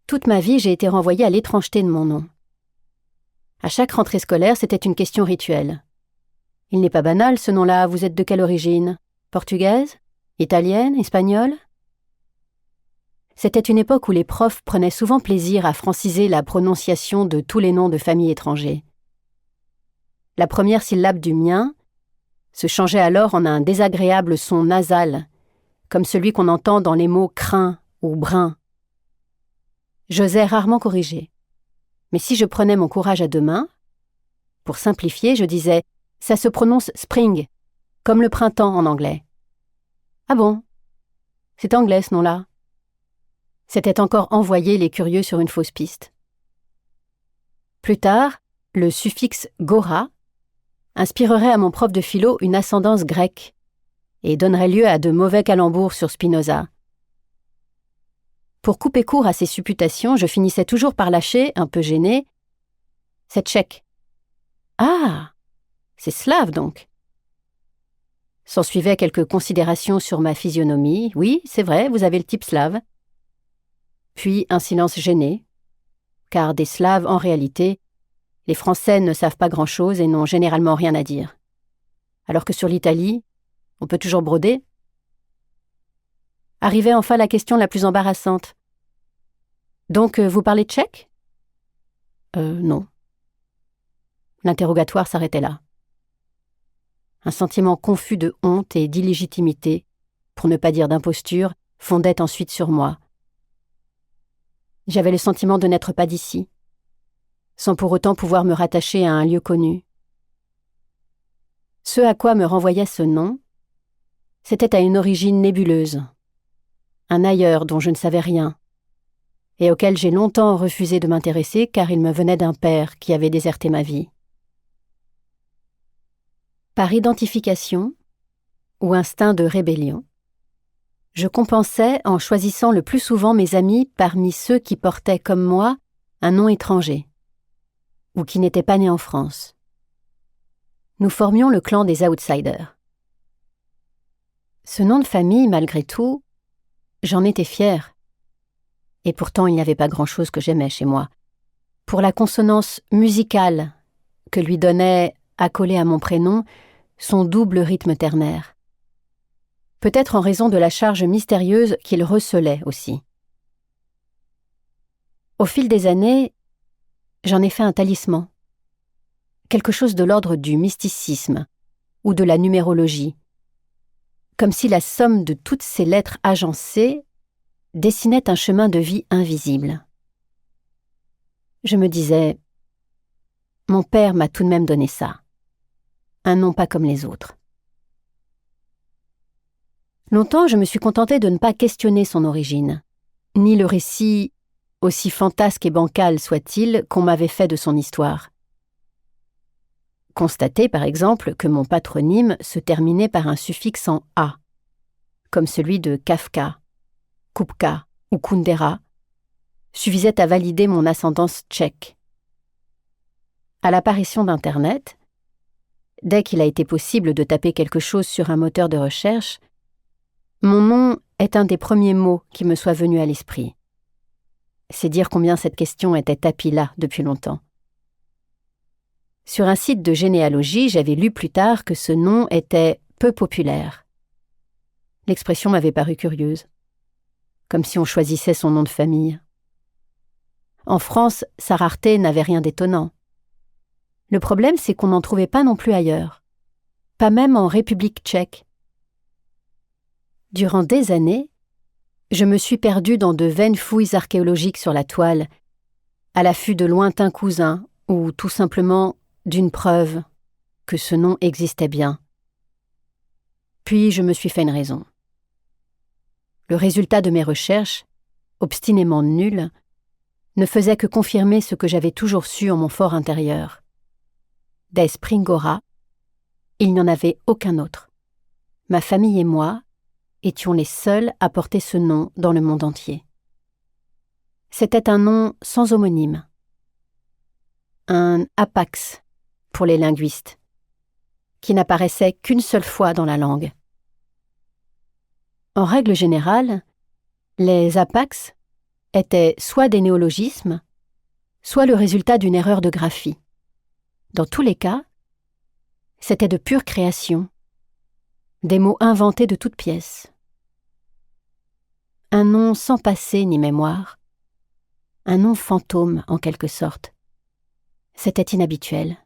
Toute ma vie, j'ai été renvoyée à l'étrangeté de mon nom. À chaque rentrée scolaire, c'était une question rituelle. Il n'est pas banal, ce nom-là. Vous êtes de quelle origine? Portugaise? Italienne? Espagnole? C'était une époque où les profs prenaient souvent plaisir à franciser la prononciation de tous les noms de familles étrangers. La première syllabe du mien se changeait alors en un désagréable son nasal, comme celui qu'on entend dans les mots crin ou brin. J'osais rarement corriger. Mais si je prenais mon courage à deux mains, pour simplifier, je disais « ça se prononce spring », comme le printemps en anglais. Ah bon? C'est anglais ce nom-là. C'était encore envoyer les curieux sur une fausse piste. Plus tard, le suffixe « gora » inspirerait à mon prof de philo une ascendance grecque et donnerait lieu à de mauvais calembours sur Spinoza. Pour couper court à ces supputations, je finissais toujours par lâcher, un peu gêné, « c'est tchèque ». « Ah, c'est slave donc ». S'ensuivaient quelques considérations sur ma physionomie. « Oui, c'est vrai, vous avez le type slave ». Puis un silence gêné, car des Slaves, en réalité, les Français ne savent pas grand-chose et n'ont généralement rien à dire. Alors que sur l'Italie, on peut toujours broder. Arrivait enfin la question la plus embarrassante. « Donc, vous parlez tchèque ?» Non. L'interrogatoire s'arrêtait là. Un sentiment confus de honte et d'illégitimité, pour ne pas dire d'imposture, fondait ensuite sur moi. J'avais le sentiment de n'être pas d'ici, sans pour autant pouvoir me rattacher à un lieu connu. Ce à quoi me renvoyait ce nom, c'était à une origine nébuleuse, un ailleurs dont je ne savais rien, et auquel j'ai longtemps refusé de m'intéresser car il me venait d'un père qui avait déserté ma vie. Par identification ou instinct de rébellion, je compensais en choisissant le plus souvent mes amis parmi ceux qui portaient comme moi un nom étranger ou qui n'étaient pas nés en France. Nous formions le clan des outsiders. Ce nom de famille, malgré tout, j'en étais fière. Et pourtant, il n'y avait pas grand-chose que j'aimais chez moi. Pour la consonance musicale que lui donnait, accolée à mon prénom, son double rythme ternaire. Peut-être en raison de la charge mystérieuse qu'il recelait aussi. Au fil des années, j'en ai fait un talisman. Quelque chose de l'ordre du mysticisme ou de la numérologie. Comme si la somme de toutes ces lettres agencées dessinait un chemin de vie invisible. Je me disais, mon père m'a tout de même donné ça. Un nom pas comme les autres. Longtemps, je me suis contentée de ne pas questionner son origine, ni le récit, aussi fantasque et bancal soit-il, qu'on m'avait fait de son histoire. Constater, par exemple, que mon patronyme se terminait par un suffixe en « a », comme celui de Kafka, Kupka ou Kundera, suffisait à valider mon ascendance tchèque. À l'apparition d'Internet, dès qu'il a été possible de taper quelque chose sur un moteur de recherche, mon nom est un des premiers mots qui me soit venu à l'esprit. C'est dire combien cette question était tapie là depuis longtemps. Sur un site de généalogie, j'avais lu plus tard que ce nom était peu populaire. L'expression m'avait paru curieuse, comme si on choisissait son nom de famille. En France, sa rareté n'avait rien d'étonnant. Le problème, c'est qu'on n'en trouvait pas non plus ailleurs, pas même en République tchèque. Durant des années, je me suis perdue dans de vaines fouilles archéologiques sur la toile, à l'affût de lointains cousins ou tout simplement d'une preuve que ce nom existait bien. Puis je me suis fait une raison. Le résultat de mes recherches, obstinément nul, ne faisait que confirmer ce que j'avais toujours su en mon fort intérieur. Des Springora, il n'y en avait aucun autre. Ma famille et moi étions les seuls à porter ce nom dans le monde entier. C'était un nom sans homonyme. Un apax pour les linguistes, qui n'apparaissait qu'une seule fois dans la langue. En règle générale, les apax étaient soit des néologismes, soit le résultat d'une erreur de graphie. Dans tous les cas, c'était de pure création, des mots inventés de toutes pièces. Un nom sans passé ni mémoire, un nom fantôme en quelque sorte. C'était inhabituel.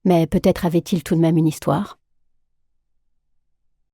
Mais peut-être avait-il tout de même une histoire.